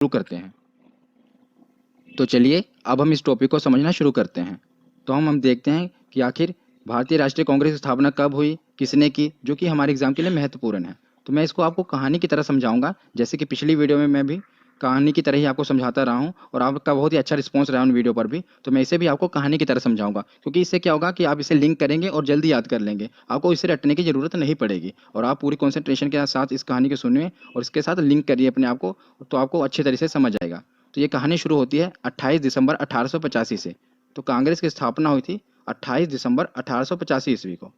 शुरू करते हैं। तो चलिए अब हम इस टॉपिक को समझना शुरू करते हैं। तो हम देखते हैं कि आखिर भारतीय राष्ट्रीय कांग्रेस की स्थापना कब हुई, किसने की, जो कि हमारे एग्जाम के लिए महत्वपूर्ण है। तो मैं इसको आपको कहानी की तरह समझाऊंगा, जैसे कि पिछली वीडियो में मैं भी कहानी की तरह ही आपको समझाता रहा हूँ और आपका बहुत ही अच्छा रिस्पॉन्स रहा उन वीडियो पर भी। तो मैं इसे भी आपको कहानी की तरह समझाऊंगा, क्योंकि इससे क्या होगा कि आप इसे लिंक करेंगे और जल्दी याद कर लेंगे। आपको इसे रटने की जरूरत नहीं पड़ेगी और आप पूरी कॉन्सेंट्रेशन के साथ इस कहानी को सुनिए और इसके साथ लिंक करिए अपने आप को, तो आपको अच्छे तरह से समझ आएगा। तो ये कहानी शुरू होती है 28 दिसंबर 1885 से। तो कांग्रेस की स्थापना हुई थी 28 दिसंबर 1885 ईस्वी को।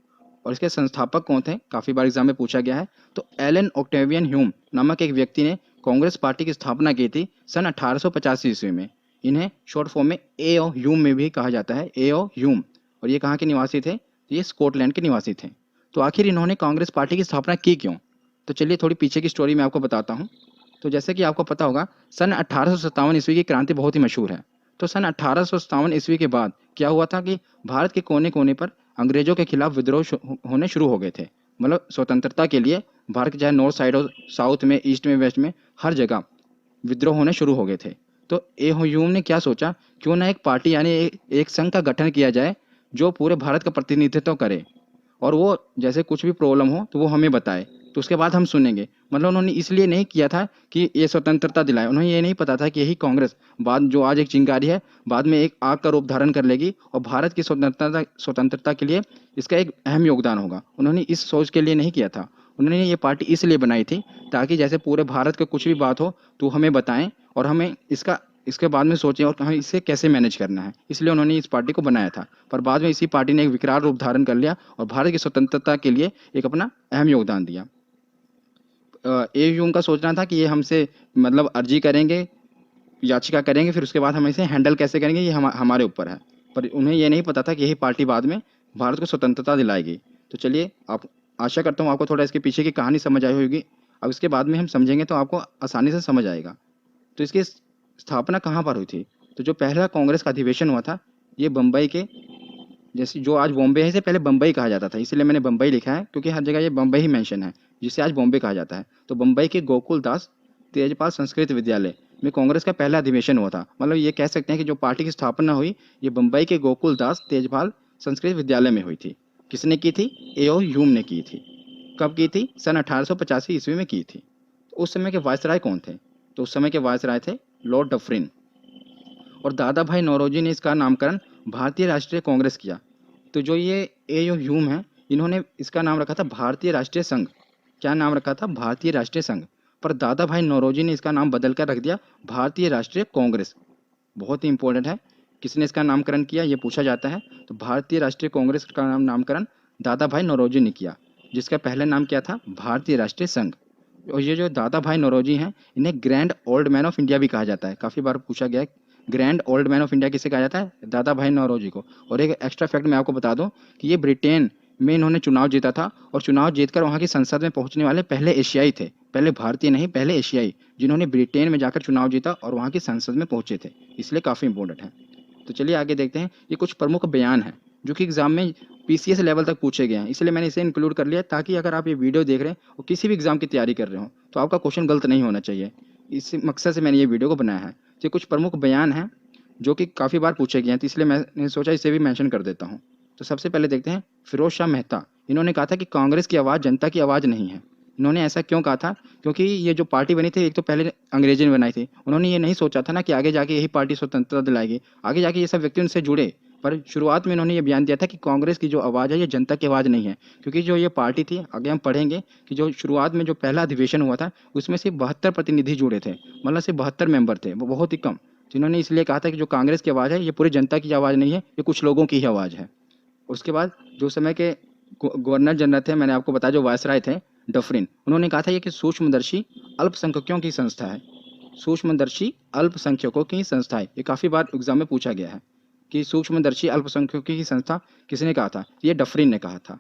और इसके संस्थापक कौन थे, काफ़ी बार एग्जाम में पूछा गया है। तो एलन ऑक्टेवियन ह्यूम नामक एक व्यक्ति ने कांग्रेस पार्टी की स्थापना की थी सन 1885 ईस्वी में। इन्हें शॉर्ट फॉर्म में ए ओ ह्यूम में भी कहा जाता है, ए ओ ह्यूम। और ये कहाँ के निवासी थे? ये स्कॉटलैंड के निवासी थे। तो आखिर इन्होंने कांग्रेस पार्टी की स्थापना की क्यों? तो चलिए थोड़ी पीछे की स्टोरी मैं आपको बताता हूँ। तो जैसे कि आपको पता होगा, सन 1857 ईस्वी की क्रांति बहुत ही मशहूर है। तो सन 1857 ईस्वी के बाद क्या हुआ था कि भारत के कोने कोने पर अंग्रेजों के खिलाफ विद्रोह होने शुरू हो गए थे। मतलब स्वतंत्रता के लिए भारत के चाहे नॉर्थ साइड हो, साउथ में, ईस्ट में, वेस्ट में, हर जगह विद्रोह होने शुरू हो गए थे। तो ए ह्यूम ने क्या सोचा, क्यों ना एक पार्टी यानी एक संघ का गठन किया जाए जो पूरे भारत का प्रतिनिधित्व करे, और वो जैसे कुछ भी प्रॉब्लम हो तो वो हमें बताए, तो उसके बाद हम सुनेंगे। मतलब उन्होंने इसलिए नहीं किया था कि ये स्वतंत्रता दिलाए, उन्हें ये नहीं पता था कि यही कांग्रेस बाद जो आज एक चिंगारी है, बाद में एक आग का रूप धारण कर लेगी और भारत की स्वतंत्रता के लिए इसका एक अहम योगदान होगा। उन्होंने इस सोच के लिए नहीं किया था। उन्होंने ये पार्टी इसलिए बनाई थी ताकि जैसे पूरे भारत का कुछ भी बात हो तो हमें बताएं और हमें इसके बाद में सोचें और हमें इसे कैसे मैनेज करना है। इसलिए उन्होंने इस पार्टी को बनाया था। पर बाद में इसी पार्टी ने एक विकराल रूप धारण कर लिया और भारत की स्वतंत्रता के लिए एक अपना अहम योगदान दिया। ए यूं का सोचना था कि ये हमसे मतलब अर्जी करेंगे, याचिका करेंगे, फिर उसके बाद हम इसे हैंडल कैसे करेंगे ये हमारे ऊपर है। पर उन्हें ये नहीं पता था कि यही पार्टी बाद में भारत को स्वतंत्रता दिलाएगी। तो चलिए, आप आशा करता हूँ आपको थोड़ा इसके पीछे की कहानी समझ आई होगी। अब इसके बाद में हम समझेंगे तो आपको आसानी से समझ आएगा। तो इसकी स्थापना कहाँ पर हुई थी? तो जो पहला कांग्रेस का अधिवेशन हुआ था, ये बम्बई के, जैसे जो आज बॉम्बे है इसे पहले बम्बई कहा जाता था, इसलिए मैंने बम्बई लिखा है क्योंकि हर जगह ये बम्बई ही मेंशन है, जिसे आज बॉम्बे कहा जाता है। तो बम्बई के गोकुल दास तेजपाल संस्कृत विद्यालय में कांग्रेस का पहला अधिवेशन हुआ था। मतलब ये कह सकते हैं कि जो पार्टी की स्थापना हुई ये बम्बई के गोकुल दास तेजपाल संस्कृत विद्यालय में हुई थी। किसने की थी? एओ ह्यूम ने की थी। कब की थी? सन 1885 ईस्वी में की थी। उस समय के वायसराय कौन थे? तो उस समय के वायसराय थे लॉर्ड डफरिन। और दादा भाई नौरोजी ने इसका नामकरण भारतीय राष्ट्रीय कांग्रेस किया। तो जो ये ए यो ह्यूम है, इन्होंने इसका नाम रखा था भारतीय राष्ट्रीय संघ। क्या नाम रखा था? भारतीय राष्ट्रीय संघ। पर दादा भाई नौरोजी ने इसका नाम बदल कर रख दिया भारतीय राष्ट्रीय कांग्रेस। बहुत ही इंपॉर्टेंट है, किसने इसका नामकरण किया ये पूछा जाता है। तो भारतीय राष्ट्रीय कांग्रेस का नामकरण दादा भाई नौरोजी ने किया, जिसका पहला नाम क्या था? भारतीय राष्ट्रीय संघ। और ये जो दादा भाई नौरोजी हैं, इन्हें grand old man of India भी कहा जाता है। काफ़ी बार पूछा गया है, grand old man of India किसे कहा जाता है? दादा भाई नौरोजी को। और एक एक्स्ट्रा फैक्ट मैं आपको बता दूं कि ये ब्रिटेन में इन्होंने चुनाव जीता था और चुनाव जीतकर वहाँ की संसद में पहुँचने वाले पहले एशियाई थे। पहले भारतीय नहीं, पहले एशियाई जिन्होंने ब्रिटेन में जाकर चुनाव जीता और वहाँ की संसद में पहुँचे थे, इसलिए काफ़ी इंपॉर्टेंट है। तो चलिए आगे देखते हैं। ये कुछ प्रमुख बयान हैं जो कि एग्जाम में पीसीएस लेवल तक पूछे गए हैं, इसलिए मैंने इसे इंक्लूड कर लिया ताकि अगर आप ये वीडियो देख रहे हैं और किसी भी एग्जाम की तैयारी कर रहे हो तो आपका क्वेश्चन गलत नहीं होना चाहिए। इस मकसद से मैंने ये वीडियो को बनाया है। तो ये कुछ प्रमुख बयान हैं जो कि काफ़ी बार पूछे गए हैं, तो इसलिए मैंने सोचा इसे भी मेंशन कर देता हूँ। तो सबसे पहले देखते हैं फिरोज शाह मेहता। इन्होंने कहा था कि कांग्रेस की आवाज़ जनता की आवाज़ नहीं है। इन्होंने ऐसा क्यों कहा था? क्योंकि ये जो पार्टी बनी थी एक तो पहले अंग्रेजी ने बनाई थी। उन्होंने ये नहीं सोचा था ना कि आगे जाके यही पार्टी स्वतंत्रता दिलाएगी, आगे जाके ये सब व्यक्ति उनसे जुड़े। पर शुरुआत में इन्होंने ये बयान दिया था कि कांग्रेस की जो आवाज़ है ये जनता की आवाज़ नहीं है। क्योंकि जो ये पार्टी थी, आगे हम पढ़ेंगे कि जो शुरुआत में जो पहला अधिवेशन हुआ था उसमें सिर्फ 72 प्रतिनिधि जुड़े थे, मतलब सिर्फ 72 मेंबर थे, वो बहुत ही कम। तो इन्होंने इसलिए कहा था कि जो कांग्रेस की आवाज़ है ये पूरी जनता की आवाज़ नहीं है, ये कुछ लोगों की ही आवाज़ है। उसके बाद जो समय के गवर्नर जनरल थे, मैंने आपको बताया जो वायसराय थे डफरिन, उन्होंने कहा था ये कि सूक्ष्मदर्शी अल्पसंख्यकों की संस्था है। सूक्ष्मदर्शी अल्पसंख्यकों की संस्था है, ये काफ़ी बार एग्जाम में पूछा गया है कि सूक्ष्मदर्शी अल्पसंख्यकों की संस्था किसने कहा था? ये डफरिन ने कहा था।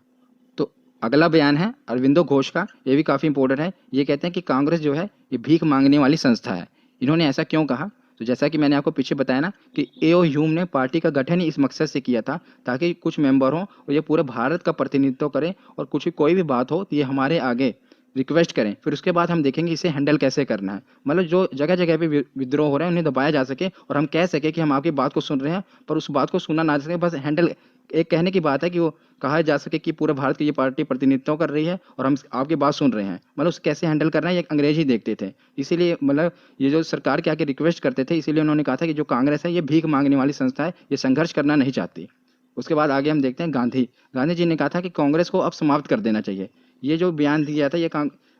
तो अगला बयान है अरविंदो घोष का, ये भी काफ़ी इंपॉर्टेंट है। ये कहते हैं कि कांग्रेस जो है ये भीख मांगने वाली संस्था है। इन्होंने ऐसा क्यों कहा? तो जैसा कि मैंने आपको पीछे बताया ना कि एओ ह्यूम ने पार्टी का गठन ही इस मकसद से किया था ताकि कुछ मेंबर हों और ये पूरे भारत का प्रतिनिधित्व करें और कुछ कोई भी बात हो तो ये हमारे आगे रिक्वेस्ट करें, फिर उसके बाद हम देखेंगे इसे हैंडल कैसे करना है। मतलब जो जगह जगह पे विद्रोह हो रहे हैं उन्हें दबाया जा सके और हम कह सके कि हम आपकी बात को सुन रहे हैं, पर उस बात को सुना ना जा सके, बस हैंडल एक कहने की बात है कि वो कहा जा सके कि पूरे भारत की ये पार्टी प्रतिनिधित्व कर रही है और हम आपकी बात सुन रहे हैं। मतलब उसे कैसे हैंडल करना है ये अंग्रेज ही देखते थे। इसीलिए मतलब ये जो सरकार के आके रिक्वेस्ट करते थे, इसीलिए उन्होंने कहा था कि जो कांग्रेस है ये भीख मांगने वाली संस्था है, ये संघर्ष करना नहीं चाहती। उसके बाद आगे हम देखते हैं गांधी। गांधी जी ने कहा था कि कांग्रेस को अब समाप्त कर देना चाहिए। ये जो बयान दिया था, ये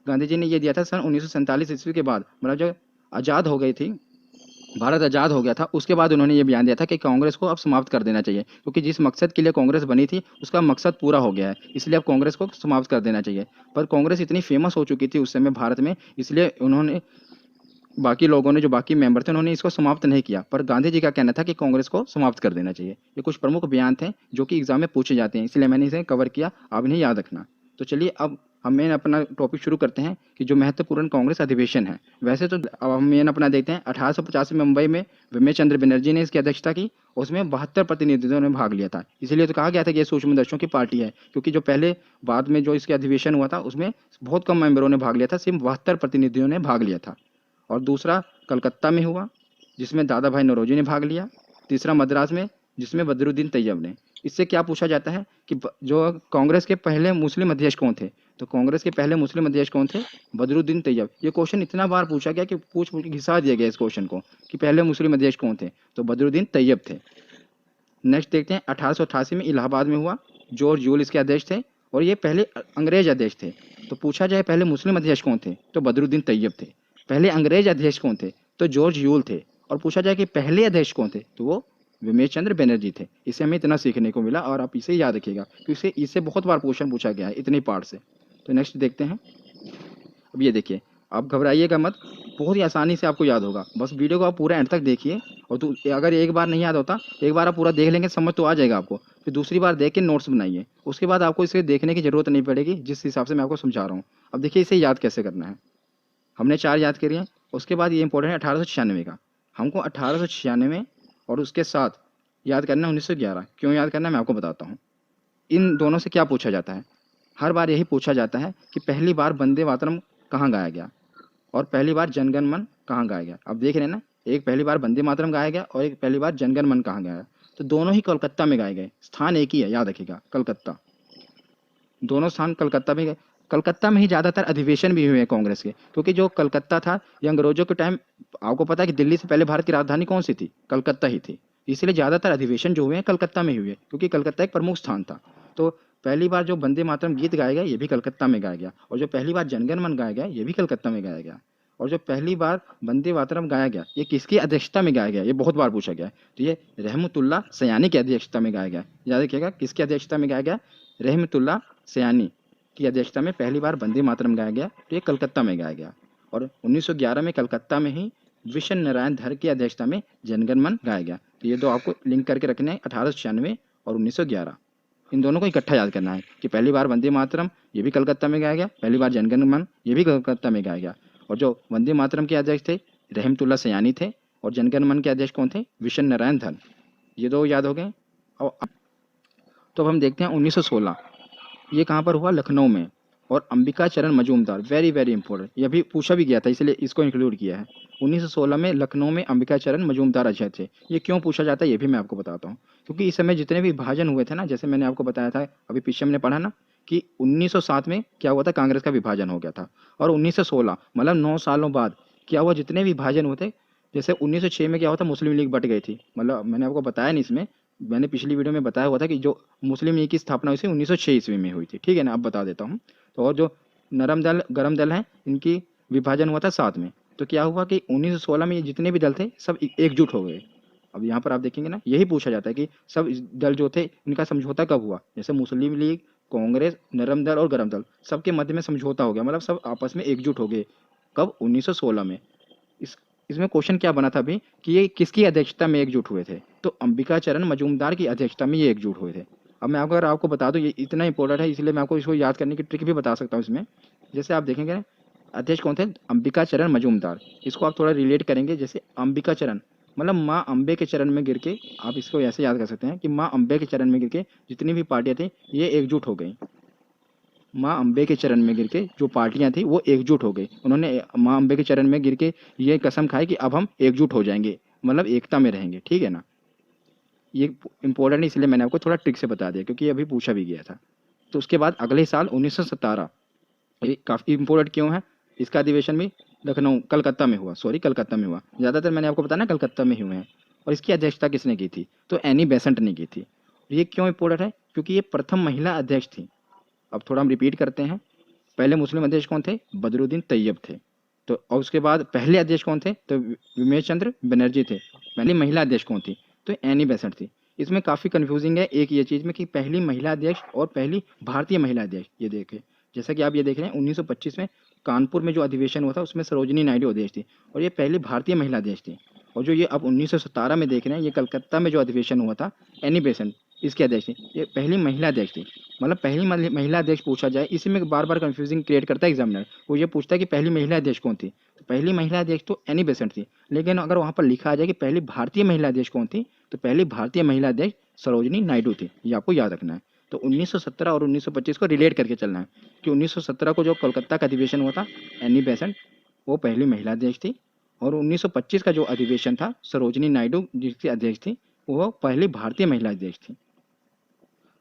गांधी जी ने ये दिया था सन 1947 ईस्वी के बाद, मतलब जब आज़ाद हो गई थी, भारत आज़ाद हो गया था, उसके बाद उन्होंने ये बयान दिया था कि कांग्रेस को अब समाप्त कर देना चाहिए, क्योंकि जिस मकसद के लिए कांग्रेस बनी थी उसका मकसद पूरा हो गया है, इसलिए अब कांग्रेस को समाप्त कर देना चाहिए। पर कांग्रेस इतनी फेमस हो चुकी थी उस समय भारत में, इसलिए उन्होंने बाकी लोगों ने, जो बाकी मेंबर थे, उन्होंने इसको समाप्त नहीं किया। पर गांधी जी का कहना था कि कांग्रेस को समाप्त कर देना चाहिए। ये कुछ प्रमुख बयान थे जो कि एग्जाम में पूछे जाते हैं, इसलिए मैंने इसे कवर किया, आप इन्हें याद रखना। तो चलिए अब हमें अपना टॉपिक शुरू करते हैं कि जो महत्वपूर्ण कांग्रेस अधिवेशन है। वैसे तो अब हम मेन अपना देखते हैं 1885 में मुंबई में विमेश चंद्र बनर्जी ने इसकी अध्यक्षता की, उसमें 72 प्रतिनिधियों ने भाग लिया था। इसीलिए तो कहा गया था कि ये सूक्ष्मदर्शियों की पार्टी है, क्योंकि जो पहले बाद में जो इसके अधिवेशन हुआ था उसमें बहुत कम मेंबरों ने भाग लिया था, सिर्फ 72 प्रतिनिधियों ने भाग लिया था। और दूसरा कलकत्ता में हुआ, जिसमें दादा भाई नौरोजी ने भाग लिया। तीसरा मद्रास में, जिसमें बदरुद्दीन तैयब ने। इससे क्या पूछा जाता है कि जो कांग्रेस के पहले मुस्लिम अध्यक्ष कौन थे, तो कांग्रेस के पहले मुस्लिम अध्यक्ष कौन थे? बदरुद्दीन तैयब। ये क्वेश्चन इतना बार पूछा गया कि पूछ पूछ के घिसा दिया गया इस क्वेश्चन को कि पहले मुस्लिम अध्यक्ष कौन थे, तो बदरुद्दीन तैयब थे। नेक्स्ट देखते हैं 1888 में इलाहाबाद में हुआ, जॉर्ज यूल इसके अध्यक्ष थे और ये पहले अंग्रेज अध्यक्ष थे। तो पूछा जाए पहले मुस्लिम अध्यक्ष कौन थे, तो बदरुद्दीन तैयब थे। पहले अंग्रेज अध्यक्ष कौन थे, तो जॉर्ज यूल थे। और पूछा जाए कि पहले अध्यक्ष कौन थे, तो वो विमेश चंद्र बनर्जी थे। इससे हमें इतना सीखने को मिला और आप इसे याद रखिएगा क्योंकि इससे बहुत बार क्वेश्चन पूछा गया है इतने पार्ट से। तो नेक्स्ट देखते हैं। अब ये देखिए, आप घबराइएगा मत, बहुत ही आसानी से आपको याद होगा, बस वीडियो को आप पूरा एंड तक देखिए। और तो अगर एक बार नहीं याद होता, एक बार आप पूरा देख लेंगे समझ तो आ जाएगा आपको, फिर दूसरी बार देख के नोट्स बनाइए, उसके बाद आपको इसे देखने की जरूरत नहीं पड़ेगी जिस हिसाब से मैं आपको समझा रहा हूँ। अब देखिए इसे याद कैसे करना है। हमने 4 याद करिए हैं। उसके बाद ये इंपॉर्टेंट है 1896 का, हमको 1896 और उसके साथ याद करना है 1911। क्यों याद करना है मैं आपको बताता हूँ। इन दोनों से क्या पूछा जाता है, हर बार यही पूछा जाता है कि पहली बार वंदे मातरम कहाँ गाया गया और पहली बार जनगण मन कहाँ गाया गया। अब देख रहे हैं ना, एक पहली बार वंदे मातरम गाया गया और एक पहली बार जनगण मन कहाँ गाया, तो दोनों ही कोलकाता में गाए गए, स्थान एक ही है, याद रखिएगा, कलकत्ता। दोनों स्थान कलकत्ता में गए। कलकत्ता में ही ज़्यादातर अधिवेशन भी हुए हैं कांग्रेस के, क्योंकि जो कलकत्ता था ये अंग्रेजों के टाइम, आपको पता है कि दिल्ली से पहले भारत की राजधानी कौन सी थी, कलकत्ता ही थी। इसलिए ज़्यादातर अधिवेशन जो हुए हैं कलकत्ता में ही हुए, क्योंकि कलकत्ता एक प्रमुख स्थान था। तो पहली बार जो वंदे मातरम गीत गाया गया ये भी कलकत्ता में गाया गया, और जो पहली बार जनगण मन गाया गया ये भी कलकत्ता में गाया गया। और जो पहली बार वंदे मातरम गाया गया ये किसकी अध्यक्षता में गाया गया, ये बहुत बार पूछा गया है। तो ये रहमतुल्लाह सयानी की अध्यक्षता में गाया गया, याद रखिएगा किसकी अध्यक्षता में गाया गया, रहमतुल्लाह सयानी की अध्यक्षता में पहली बार वंदे मातरम गाया गया, तो ये कलकत्ता में गाया गया। और 1911 में कलकत्ता में ही विशन नारायण धर की अध्यक्षता में जनगण मन गाया गया। तो ये दो आपको लिंक करके रखने हैं, 1896 और 1911, इन दोनों को इकट्ठा याद करना है कि पहली बार वंदे मातरम ये भी कलकत्ता में गाया गया, पहली बार जनगण मन ये भी कलकत्ता में गाया गया। और जो वंदे मातरम के अध्यक्ष थे रहमतुल्लाह सयानी थे, और जनगण मन के अध्यक्ष कौन थे, विशन नारायण धर। ये दो याद हो गए। और तो अब हम देखते हैं 1916, ये कहाँ पर हुआ, लखनऊ में। और अंबिका चरण मजूमदार, वेरी वेरी इंपॉर्टेंट, ये भी पूछा भी गया था इसलिए इसको इंक्लूड किया है। 1916 में लखनऊ में अंबिका चरण मजूमदार अध्यक्ष थे। ये क्यों पूछा जाता है ये भी मैं आपको बताता हूँ, क्योंकि इस समय जितने भी विभाजन हुए थे ना, जैसे मैंने आपको बताया था अभी पीछे हमने पढ़ा ना कि 1907 में क्या हुआ था, कांग्रेस का विभाजन हो गया था। और 1916 मतलब 9 सालों बाद क्या हुआ, जितने भी विभाजन हुए थे, जैसे 1906 में क्या हुआ था, मुस्लिम लीग बट गई थी। मतलब मैंने आपको बताया नहीं इसमें, मैंने पिछली वीडियो में बताया हुआ था कि जो मुस्लिम लीग की स्थापना हुई थी 1906 ईस्वी में हुई थी, ठीक है ना, अब बता देता हूँ। तो और जो नरम दल गरम दल हैं इनकी विभाजन हुआ था 7 में। तो क्या हुआ कि 1916 में ये जितने भी दल थे सब एकजुट हो गए। अब यहाँ पर आप देखेंगे ना, यही पूछा जाता है कि सब दल जो थे इनका समझौता कब हुआ, जैसे मुस्लिम लीग, कांग्रेस, नरम दल और गरम दल, सबके मध्य में समझौता हो गया, मतलब सब आपस में एकजुट हो गए। कब, 1916 में। इस इसमें क्वेश्चन क्या बना था अभी कि ये किसकी अध्यक्षता में एकजुट हुए थे, तो अंबिका चरण मजूमदार की अध्यक्षता में ये एकजुट हुए थे। अब मैं अगर आपको बता दूं ये इतना इंपॉर्टेंट है, इसलिए मैं आपको इसको याद करने की ट्रिक भी बता सकता हूँ इसमें। जैसे आप देखेंगे ना, अध्यक्ष कौन थे, अंबिका चरण मजूमदार। इसको आप थोड़ा रिलेट करेंगे, जैसे अंबिका चरण मतलब माँ अम्बे के चरण में गिर के, आप इसको ऐसे याद कर सकते हैं कि माँ अम्बे के चरण में गिर के जितनी भी पार्टियां थी ये एकजुट हो गई। माँ अम्बे के चरण में गिर के जो पार्टियां थी वो एकजुट हो गई। उन्होंने माँ अम्बे के चरण में गिर के ये कसम खाई कि अब हम एकजुट हो जाएंगे, मतलब एकता में रहेंगे, ठीक है ना। ये इंपॉर्टेंट इसलिए मैंने आपको थोड़ा ट्रिक से बता दिया क्योंकि ये अभी पूछा भी गया था। तो उसके बाद अगले साल 1917, ये काफ़ी इंपॉर्टेंट क्यों है, इसका अधिवेशन भी लखनऊ कलकत्ता में हुआ, सॉरी कलकत्ता में हुआ, ज़्यादातर मैंने आपको बताया ना कलकत्ता में ही हुए हैं। और इसकी अध्यक्षता किसने की थी, तो एनी बेसेंट ने की थी। ये क्यों इंपॉर्टेंट है, क्योंकि ये प्रथम महिला अध्यक्ष थी। अब थोड़ा हम रिपीट करते हैं। पहले मुस्लिम अध्यक्ष कौन थे, बदरुद्दीन तैयब थे। तो और उसके बाद पहले अध्यक्ष कौन थे, तो विमेश चंद्र बनर्जी थे। पहली महिला अध्यक्ष कौन थी, तो एनी बेसेंट थी। इसमें काफ़ी कंफ्यूजिंग है एक ये चीज़ में कि पहली महिला अध्यक्ष और पहली भारतीय महिला अध्यक्ष, ये देखें जैसा कि आप ये देख रहे हैं 1925 में कानपुर में जो अधिवेशन हुआ था उसमें सरोजिनी नायडू अध्यक्ष थी और ये पहली भारतीय महिला अध्यक्ष थी। और जो ये अब 1917 में देख रहे हैं ये कलकत्ता में जो अधिवेशन हुआ था, एनी बेसेंट इसकी अध्यक्ष थी, ये पहली महिला अध्यक्ष थी। मतलब पहली महिला अध्यक्ष पूछा जाए, इसी में बार बार कंफ्यूजिंग क्रिएट करता है एग्जामिनर। वो ये पूछता है कि पहली महिला अध्यक्ष कौन थी, तो पहली महिला अध्यक्ष तो एनी बेसेंट थी। लेकिन अगर वहाँ पर लिखा आ जाए कि पहली भारतीय महिला अध्यक्ष कौन थी, तो पहली भारतीय महिला अध्यक्ष सरोजिनी नायडू थी। ये आपको याद रखना है। तो 1917 और 1925 को रिलेट करके चलना है कि 1917 को जो कोलकाता का अधिवेशन हुआ था, एनी बेसेंट वो पहली महिला अध्यक्ष थी। और 1925 का जो अधिवेशन था, सरोजिनी नायडू जिसकी अध्यक्ष थी, वो पहली भारतीय महिला अध्यक्ष थी।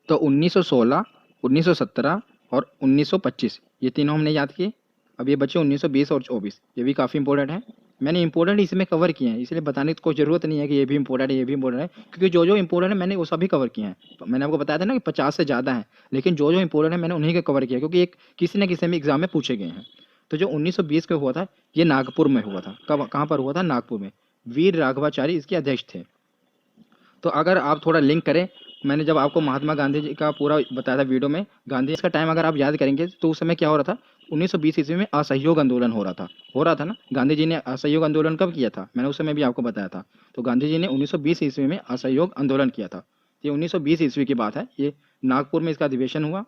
तो 1916, 1917 और 1925 ये तीनों हमने याद किए। अब ये बचे 1920 और 24, ये भी काफ़ी इंपॉर्टेंट है। मैंने इंपॉर्टेंट इसमें कवर किए हैं, इसलिए बताने की कोई ज़रूरत नहीं है कि ये भी इंपॉर्टेंट है, ये भी इंपॉर्टेंट है, क्योंकि जो जो इंपॉर्टेंट है मैंने वो सभी कवर किए हैं। मैंने आपको बताया था ना कि 50 से ज़्यादा है, लेकिन जो जो इंपॉर्टेंट है मैंने उन्हीं के कवर किया, क्योंकि एक किसी न किसी में एग्जाम में पूछे गए हैं। तो जो 1920 का हुआ था, ये नागपुर में हुआ था। कब, कहाँ पर हुआ था, नागपुर में। वीर राघवाचारी इसके अध्यक्ष थे। तो अगर आप थोड़ा लिंक करें, मैंने जब आपको महात्मा गांधी जी का पूरा बताया था वीडियो में, गांधी इसका टाइम अगर आप याद करेंगे तो उस समय क्या हो रहा था, 1920 ईस्वी में असहयोग आंदोलन हो रहा था ना। गांधी जी ने असहयोग आंदोलन कब किया था, मैंने उस समय भी आपको बताया था। तो गांधी जी ने 1920 ईस्वी में असहयोग आंदोलन किया था। ये 1920 ईस्वी की बात है, ये नागपुर में इसका अधिवेशन हुआ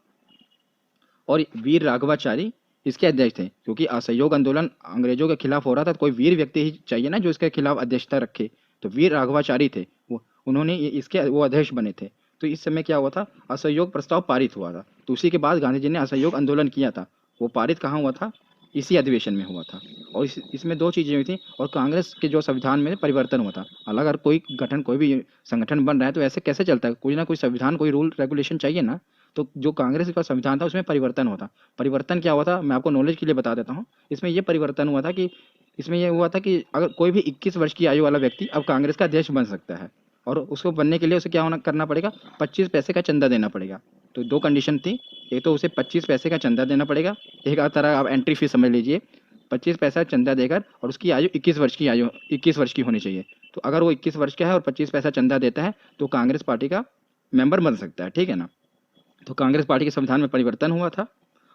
और वीर राघवाचारी इसके अध्यक्ष थे। क्योंकि असहयोग आंदोलन अंग्रेजों के खिलाफ हो रहा था, तो कोई वीर व्यक्ति ही चाहिए ना जो इसके खिलाफ अध्यक्षता रखे। तो वीर राघवाचारी थे वो, उन्होंने इसके वो अध्यक्ष बने थे। तो इस समय क्या हुआ था, असहयोग प्रस्ताव पारित हुआ था। तो उसी के बाद गांधी जी ने असहयोग आंदोलन किया था। वो पारित कहाँ हुआ था, इसी अधिवेशन में हुआ था। और इसमें दो चीज़ें हुई थी, और कांग्रेस के जो संविधान में परिवर्तन हुआ था। अलग अगर कोई गठन, कोई भी संगठन बन रहा है तो ऐसे कैसे चलता है, कोई ना कोई संविधान, कोई रूल रेगुलेशन चाहिए ना। तो जो कांग्रेस का संविधान था उसमें परिवर्तन हुआ था। परिवर्तन क्या हुआ था, मैं आपको नॉलेज के लिए बता देता हूँ। इसमें ये परिवर्तन हुआ था कि इसमें यह हुआ था कि अगर कोई भी 21 वर्ष की आयु वाला व्यक्ति अब कांग्रेस का अध्यक्ष बन सकता है। और उसको बनने के लिए उसे क्या होना करना पड़ेगा, 25 पैसे का चंदा देना पड़ेगा। तो दो कंडीशन थी, एक तो उसे 25 पैसे का चंदा देना पड़ेगा, एक तरह आप एंट्री फीस समझ लीजिए। 25 पैसा चंदा देकर, और उसकी आयु 21 वर्ष की होनी चाहिए। तो अगर वो 21 वर्ष का है और 25 पैसा चंदा देता है तो कांग्रेस पार्टी का मेंबर बन सकता है, ठीक है ना। तो कांग्रेस पार्टी के संविधान में परिवर्तन हुआ था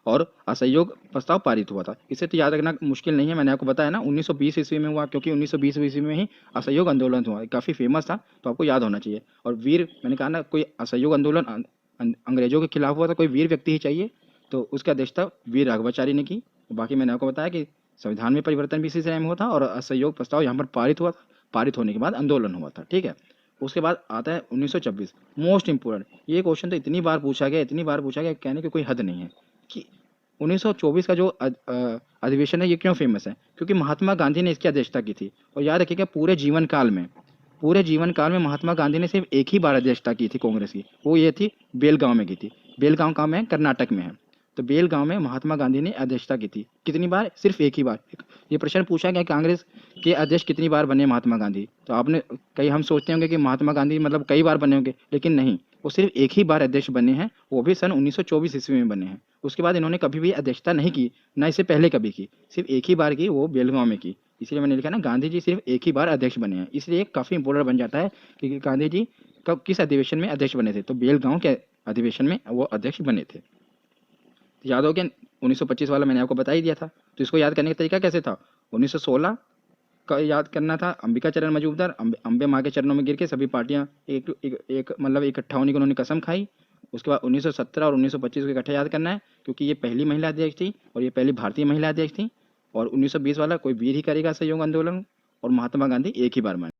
और असहयोग प्रस्ताव पारित हुआ था। इसे तो याद रखना मुश्किल नहीं है, मैंने आपको बताया ना 1920 ईस्वी में हुआ, क्योंकि 1920 ईस्वी में ही असहयोग आंदोलन हुआ, काफ़ी फेमस था, तो आपको याद होना चाहिए। और वीर, मैंने कहा ना, कोई असहयोग आंदोलन अंग्रेजों के खिलाफ हुआ था, कोई वीर व्यक्ति ही चाहिए, तो उसकी अध्यक्षता वीर राघवाचारी ने की। बाकी मैंने आपको बताया कि संविधान में परिवर्तन भी इसी समय हुआ था और असहयोग प्रस्ताव यहाँ पर पारित हुआ था। पारित होने के बाद आंदोलन हुआ था, ठीक है। उसके बाद आता है 1926, मोस्ट इंपोर्टेंट। ये क्वेश्चन तो इतनी बार पूछा गया, इतनी बार पूछा गया, कहने की कोई हद नहीं है कि 1924 का जो अधिवेशन है ये क्यों फेमस है, क्योंकि महात्मा गांधी ने इसकी अध्यक्षता की थी। और याद रखिएगा पूरे जीवन काल में महात्मा गांधी ने सिर्फ एक ही बार अध्यक्षता की थी कांग्रेस की, वो ये थी बेलगांव में की थी। बेलगांव कहाँ में है, कर्नाटक में है। तो बेलगांव में महात्मा गांधी ने अध्यक्षता की थी, कितनी बार, सिर्फ एक ही बार। ये प्रश्न पूछा गया कांग्रेस के अध्यक्ष कितनी बार बने महात्मा गांधी, तो आपने कई, हम सोचते होंगे कि महात्मा गांधी मतलब कई बार बने होंगे, लेकिन नहीं, वो सिर्फ एक ही बार अध्यक्ष बने हैं, वो भी सन 1924 ईस्वी में बने हैं। उसके बाद इन्होंने कभी भी अध्यक्षता नहीं की, ना इससे पहले कभी की, सिर्फ एक ही बार की, वो बेलगांव में की। इसलिए मैंने लिखा ना, गांधी जी सिर्फ एक ही बार अध्यक्ष बने हैं, इसलिए काफ़ी इंपॉर्टेंट बन जाता है कि गांधी जी कब किस अधिवेशन में अध्यक्ष बने थे, तो बेलगांव के अधिवेशन में वो अध्यक्ष बने थे। तो याद हो गया, 1925 वाला मैंने आपको बता ही दिया था। तो इसको याद करने का तरीका कैसे था, 1916 का याद करना था, अंबिका चरण मजूमदार, अम्बे माँ के चरणों में गिर के सभी पार्टियां एक मतलब इकट्ठा होने की उन्होंने कसम खाई। उसके बाद 1917 और 1925 को इकट्ठा याद करना है, क्योंकि ये पहली महिला अध्यक्ष थी और ये पहली भारतीय महिला अध्यक्ष थी। और 1920 वाला कोई वीर ही करेगा सहयोग आंदोलन, और महात्मा गांधी एक ही बार बने।